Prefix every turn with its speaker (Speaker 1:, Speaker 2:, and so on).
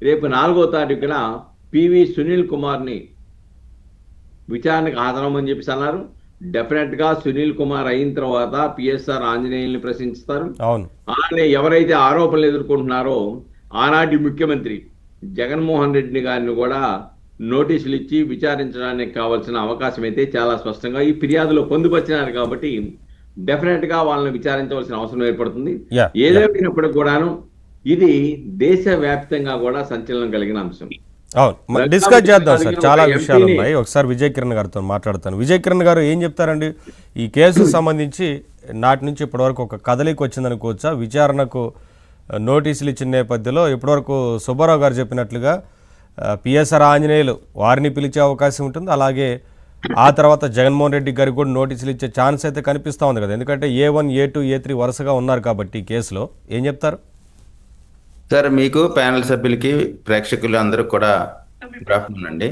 Speaker 1: రేపు 4వ తారీఖున పివి సునీల్ కుమార్ని విచారణకు హాజరమ్మని చెప్పేసి అన్నారు. డెఫినెట్ గా సునీల్ కుమార్ అయిన తర్వాత పిఎస్ఆర్ ఆంజనేయుల్ని ప్రశ్నిస్తారు. అలానే ఎవరైతే ఆరోపణలు ఎదుర్కొంటున్నారో ఆనాటి ముఖ్యమంత్రి జగన్మోహన్ రెడ్డి గారిని కూడా నోటీసులు ఇచ్చి విచారించడానికి కావాల్సిన అవకాశం అయితే చాలా స్పష్టంగా ఈ ఫిర్యాదులో పొందుపరిచినారు. కాబట్టి డెఫినెట్ గా వాళ్ళని విచారించవలసిన అవసరం ఏర్పడుతుంది. ఏదేమైనప్పటికీ కూడాను ఇది దేశవ్యాప్తంగా కూడా సంచలనం కలిగిన అంశం.
Speaker 2: డిస్కస్ చేద్దాం సార్, చాలా విషయాలు ఉన్నాయి. ఒకసారి విజయ్ కిరణ్ గారితో మాట్లాడతాను. విజయ్ కిరణ్ గారు ఏం చెప్తారండి ఈ కేసుకు సంబంధించి? నాటి నుంచి ఇప్పటివరకు ఒక కదలిక వచ్చిందనుకోవచ్చా? విచారణకు నోటీసులు ఇచ్చిన నేపథ్యంలో ఇప్పటివరకు సుబ్బారావు గారు చెప్పినట్లుగా పిఎస్ఆర్ ఆంజనేయులు వారిని పిలిచే అవకాశం ఉంటుంది. అలాగే ఆ తర్వాత జగన్మోహన్ రెడ్డి గారికి కూడా నోటీసులు ఇచ్చే ఛాన్స్ అయితే కనిపిస్తూ ఉంది కదా, ఎందుకంటే A1, A2, A3 వరుసగా ఉన్నారు కాబట్టి ఈ కేసులో. ఏం చెప్తారు
Speaker 3: సార్? మీకు ప్యానెల్ సభ్యులకి ప్రేక్షకులు అందరూ కూడా గుడ్ ఆఫ్టర్నూన్ అండి.